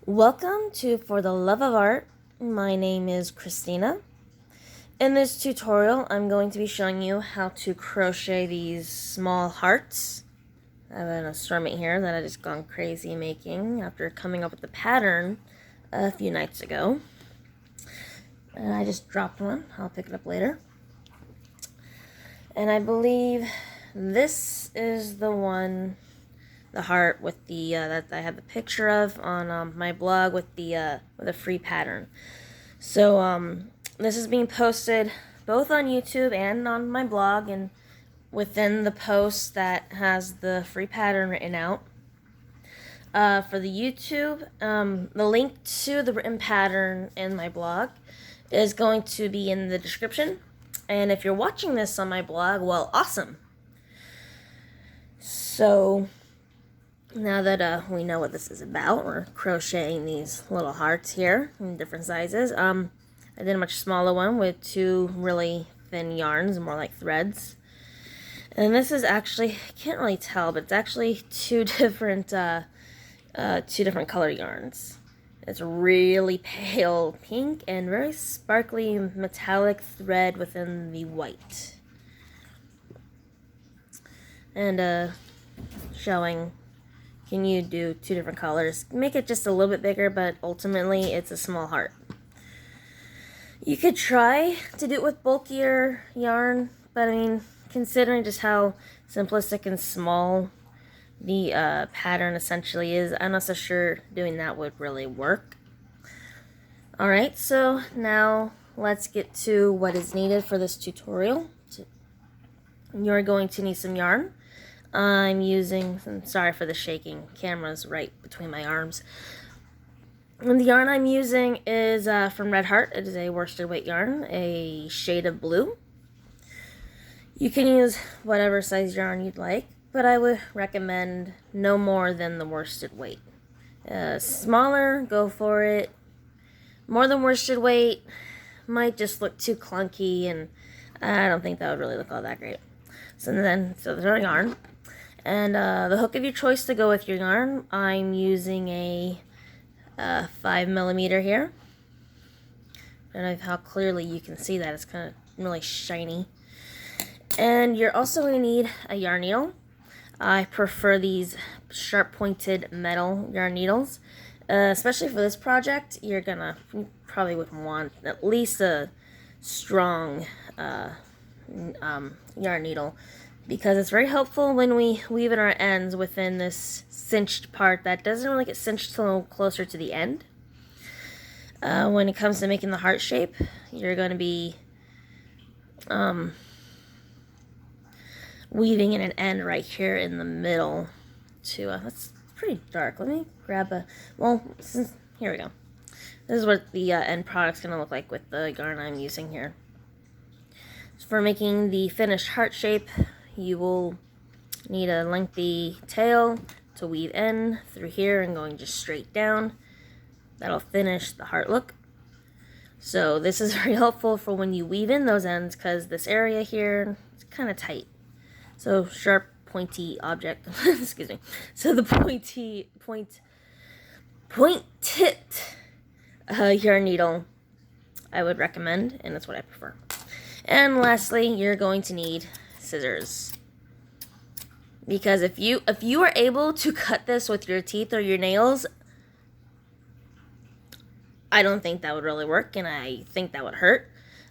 Welcome to For the Love of Art. My name is Christina. In this tutorial, I'm going to be showing you how to crochet these small hearts. I have an assortment here that I just gone crazy making after coming up with the pattern a few nights ago. And I just dropped one. I'll pick it up later. And I believe this is the one, the heart with the that I have the picture of on my blog with a free pattern. So this is being posted both on YouTube and on my blog, and within the post that has the free pattern written out. For the YouTube, the link to the written pattern in my blog is going to be in the description. And if you're watching this on my blog, well, awesome. So now that we know what this is about, we're crocheting these little hearts here in different sizes. I did a much smaller one with two really thin yarns, more like threads. And this is actually, I can't really tell, but it's actually two different color yarns. It's really pale pink and very sparkly metallic thread within the white. And showing, can you do two different colors? Make it just a little bit bigger, but ultimately it's a small heart. You could try to do it with bulkier yarn, but I mean, considering just how simplistic and small the pattern essentially is, I'm not so sure doing that would really work. Alright, so now let's get to what is needed for this tutorial. You're going to need some yarn. I'm sorry for the shaking, camera's right between my arms. And the yarn I'm using is from Red Heart. It is a worsted weight yarn, a shade of blue. You can use whatever size yarn you'd like, but I would recommend no more than the worsted weight. Smaller, go for it. More than worsted weight might just look too clunky, and I don't think that would really look all that great. So there's our yarn. And the hook of your choice to go with your yarn, I'm using a 5mm here. I don't know how clearly you can see that. It's kind of really shiny. And you're also going to need a yarn needle. I prefer these sharp pointed metal yarn needles. Especially for this project, you probably would want at least a strong yarn needle, because it's very helpful when we weave in our ends within this cinched part that doesn't really get cinched till closer to the end. When it comes to making the heart shape, you're going to be weaving in an end right here in the middle to, that's pretty dark. Let me grab here we go. This is what the end product's going to look like with the yarn I'm using here. So for making the finished heart shape, you will need a lengthy tail to weave in through here and going just straight down. That'll finish the heart look. So this is very helpful for when you weave in those ends, because this area here is kind of tight. So sharp, pointy object, excuse me. So the point tipped yarn needle I would recommend, and that's what I prefer. And lastly, you're going to need scissors, because if you are able to cut this with your teeth or your nails, I don't think that would really work, and I think that would hurt.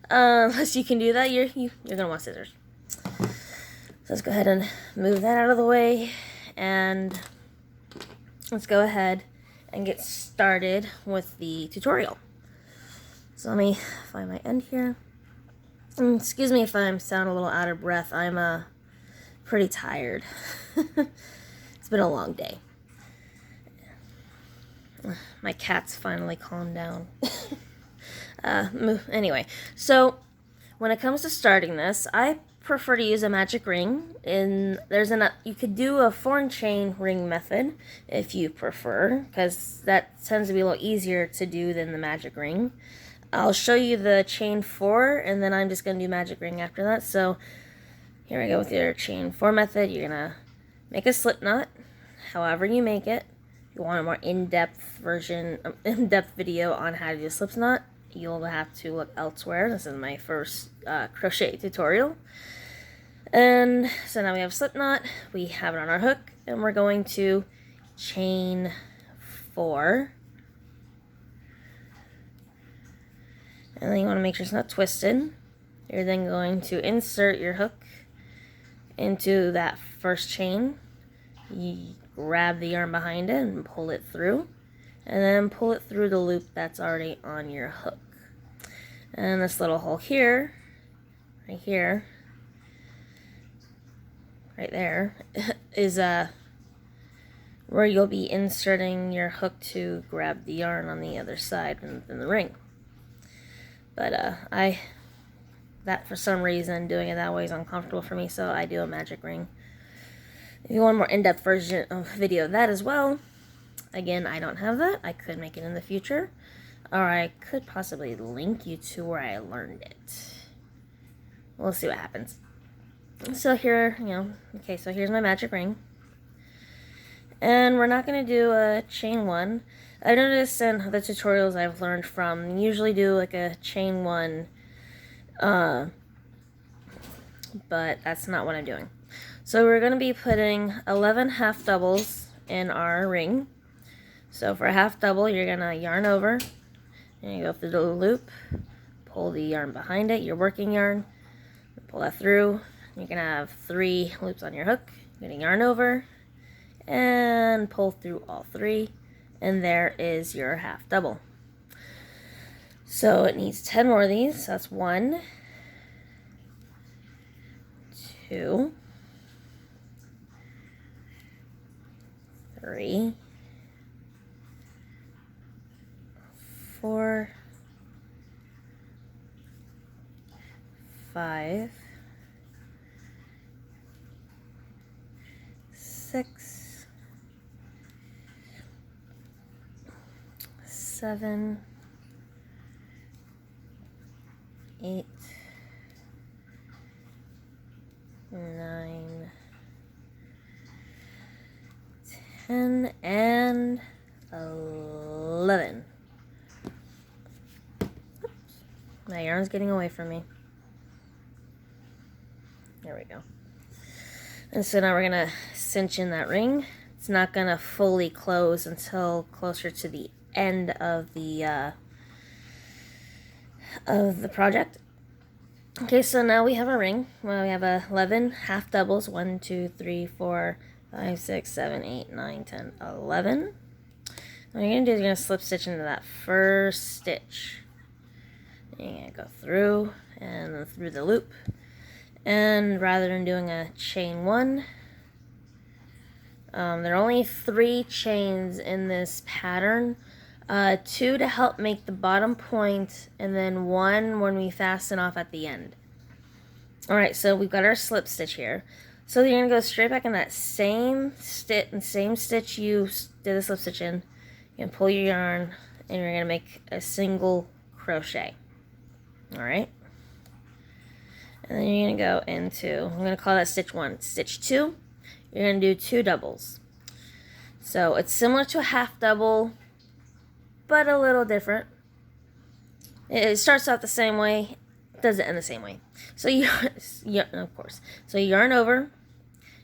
Unless you can do that, you're gonna want scissors. So let's go ahead and move that out of the way, and let's go ahead and get started with the tutorial. So let me find my end here. Excuse me if I sound a little out of breath. I'm pretty tired. It's been a long day. My cat's finally calmed down. Anyway, so when it comes to starting this, I prefer to use a magic ring. You could do a 4-chain ring method if you prefer, because that tends to be a little easier to do than the magic ring. I'll show you the chain 4, and then I'm just going to do magic ring after that. So here we go with your chain 4 method. You're going to make a slip knot, however you make it, you want a more in-depth version, in-depth video on how to do a slip knot, you'll have to look elsewhere. This is my first crochet tutorial. And so now we have a slip knot, we have it on our hook, and we're going to chain 4. And then you want to make sure it's not twisted. You're then going to insert your hook into that first chain. You grab the yarn behind it and pull it through, and then pull it through the loop that's already on your hook. And this little hole here, right here, right there, is where you'll be inserting your hook to grab the yarn on the other side in the ring. But that for some reason doing it that way is uncomfortable for me, so I do a magic ring. If you want a more in-depth version of video of that as well, again, I don't have that. I could make it in the future, or I could possibly link you to where I learned it. We'll see what happens. So here, okay, so here's my magic ring. And we're not going to do a chain 1. I noticed in the tutorials I've learned from, usually do like a chain 1, but that's not what I'm doing. So we're going to be putting 11 half doubles in our ring. So for a half double, you're going to yarn over, and you go through the loop, pull the yarn behind it, your working yarn, pull that through. You're going to have 3 loops on your hook. You're going to yarn over and pull through all 3, and there is your half double. So it needs 10 more of these. So that's 1, 2, 3, 4, 5, 6, 7, 8, 9, 10, and 11. Oops. My yarn's getting away from me. There we go. And so now we're going to cinch in that ring. It's not going to fully close until closer to the end of the project. Okay, so now we have a ring. Well, we have 11 half doubles. 1, 2, 3, 4, 5, 6, 7, 8, 9, 10, 11. What you're going to do is you're going to slip stitch into that first stitch. You're going to go through and then through the loop. And rather than doing a chain 1, there are only 3 chains in this pattern. 2 to help make the bottom point, and then 1 when we fasten off at the end. Alright, so we've got our slip stitch here. So you're going to go straight back in that same stitch you did the slip stitch in. You're going to pull your yarn, and you're going to make a single crochet. Alright? And then you're going to go into, I'm going to call that stitch 1. Stitch 2, you're going to do 2 doubles. So it's similar to a half double, but a little different. It starts out the same way, does it end the same way. So of course. So you yarn over,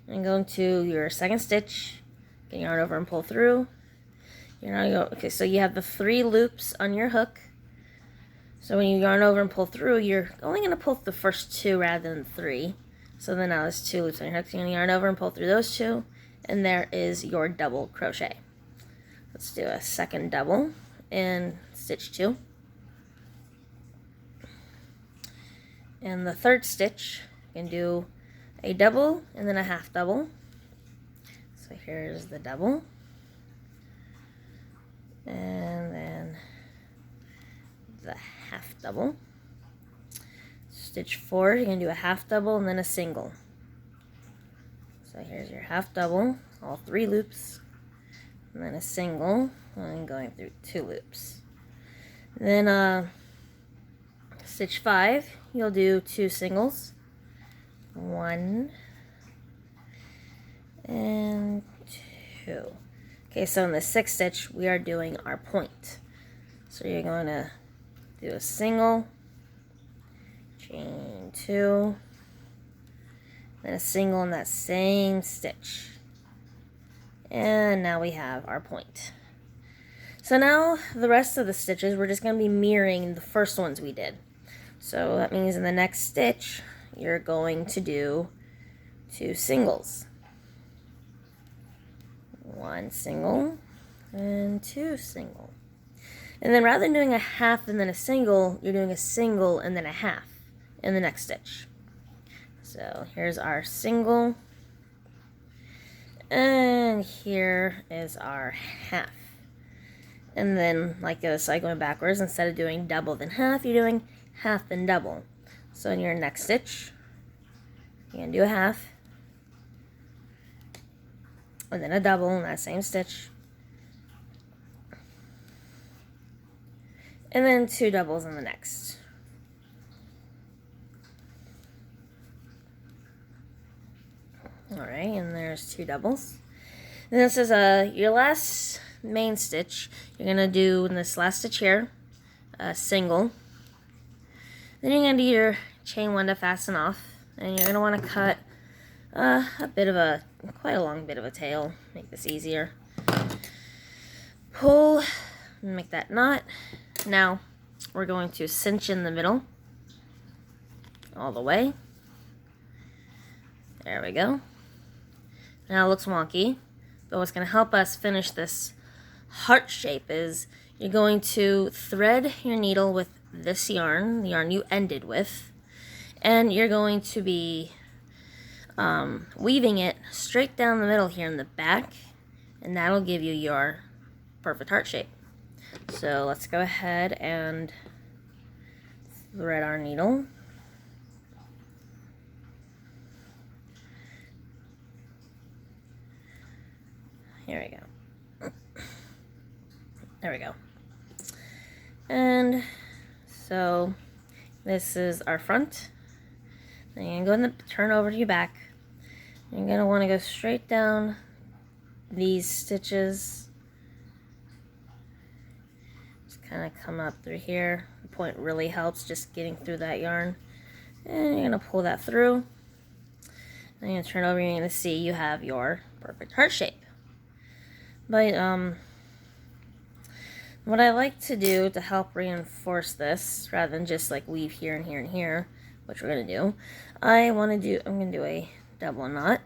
and go into your second stitch, get yarn over and pull through. Okay, so you have the 3 loops on your hook. So when you yarn over and pull through, you're only going to pull the first 2 rather than 3. So then now there's 2 loops on your hook. So you're going to yarn over and pull through those 2, and there is your double crochet. Let's do a second double in stitch 2. And the third stitch, you can do a double and then a half double. So here's the double. And then the half double. Stitch 4, you're going to do a half double and then a single. So here's your half double, all 3 loops, and then a single, and going through 2 loops. Then stitch 5, you'll do 2 singles, 1 and 2. Okay, so in the 6th stitch, we are doing our point. So you're going to do a single, chain 2, then a single in that same stitch. And now we have our point. So now the rest of the stitches, we're just going to be mirroring the first ones we did. So that means in the next stitch, you're going to do 2 singles. 1 single and 2 single. And then rather than doing a half and then a single, you're doing a single and then a half in the next stitch. So here's our single. And here is our half. And then, like the other side going backwards, instead of doing double then half, you're doing half then double. So in your next stitch, you're going to do a half, and then a double in that same stitch, and then 2 doubles in the next. Alright, and there's 2 doubles. And this is your last main stitch. You're going to do in this last stitch here, a single. Then you're going to do your chain 1 to fasten off. And you're going to want to cut quite a long bit of a tail. Make this easier. Pull, and make that knot. Now, we're going to cinch in the middle. All the way. There we go. Now it looks wonky, but what's going to help us finish this heart shape is you're going to thread your needle with this yarn, the yarn you ended with, and you're going to be weaving it straight down the middle here in the back, and that'll give you your perfect heart shape. So let's go ahead and thread our needle. Here we go. There we go. And so this is our front. Then you're going to turn over to your back. You're going to want to go straight down these stitches. Just kind of come up through here. The point really helps just getting through that yarn. And you're going to pull that through. Then you're going to turn over and you're going to see you have your perfect heart shape. But what I like to do to help reinforce this, rather than just like weave here and here and here, which we're going to do, I'm going to do a double knot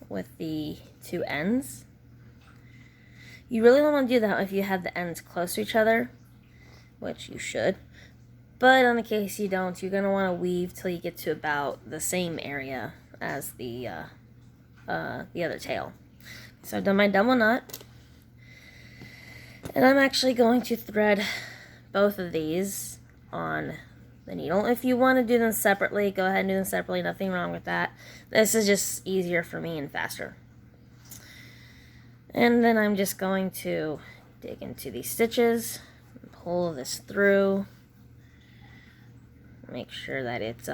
with the 2 ends. You really want to do that if you have the ends close to each other, which you should. But on the case you don't, you're going to want to weave till you get to about the same area as the other tail. So I've done my double knot, and I'm actually going to thread both of these on the needle. If you want to do them separately, go ahead and do them separately. Nothing wrong with that. This is just easier for me and faster. And then I'm just going to dig into these stitches, pull this through, make sure that it's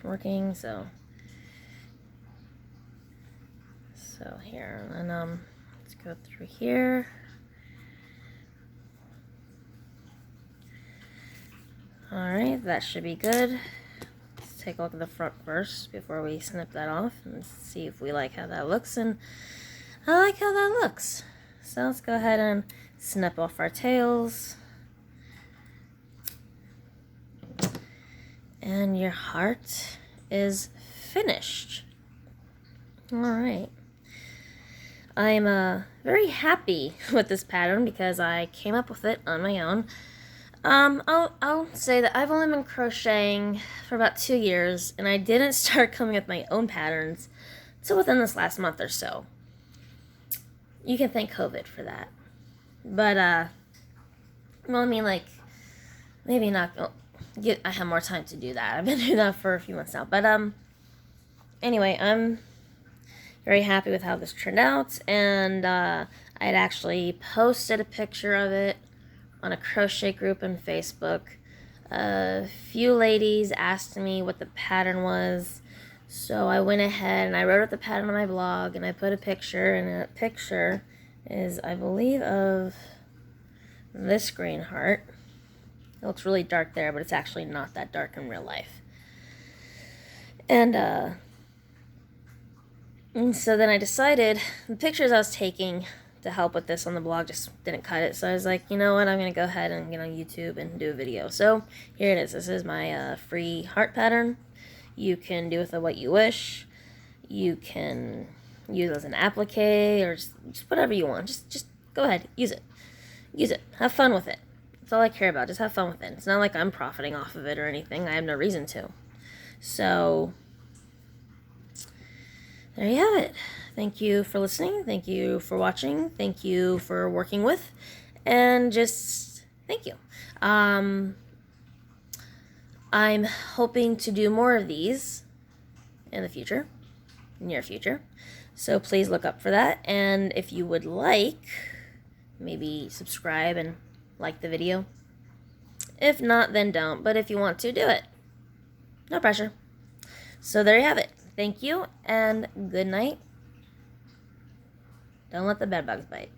working. So here, and let's go through here. Alright, that should be good. Let's take a look at the front first before we snip that off and see if we like how that looks. And I like how that looks. So let's go ahead and snip off our tails. And your heart is finished. Alright. I'm very happy with this pattern because I came up with it on my own. I'll say that I've only been crocheting for about 2 years, and I didn't start coming up with my own patterns until within this last month or so. You can thank COVID for that. But, well, I mean, like, maybe not. I have more time to do that. I've been doing that for a few months now. But, anyway, I'm very happy with how this turned out, and I had actually posted a picture of it on a crochet group on Facebook. A few ladies asked me what the pattern was, So I went ahead and I wrote out the pattern on my blog, and I put a picture, and that picture is, I believe, of this green heart. It looks really dark there, but it's actually not that dark in real life. And so then I decided, the pictures I was taking to help with this on the blog just didn't cut it. So I was like, you know what, I'm going to go ahead and get on YouTube and do a video. So here it is. This is my free heart pattern. You can do with it what you wish. You can use it as an applique or just whatever you want. Just go ahead, use it. Use it. Have fun with it. That's all I care about. Just have fun with it. It's not like I'm profiting off of it or anything. I have no reason to. So there you have it. Thank you for listening. Thank you for watching. Thank you for working with. And just thank you. I'm hoping to do more of these in the future, near future. So please look up for that. And if you would like, maybe subscribe and like the video. If not, then don't. But if you want to, do it. No pressure. So there you have it. Thank you, and good night. Don't let the bed bugs bite.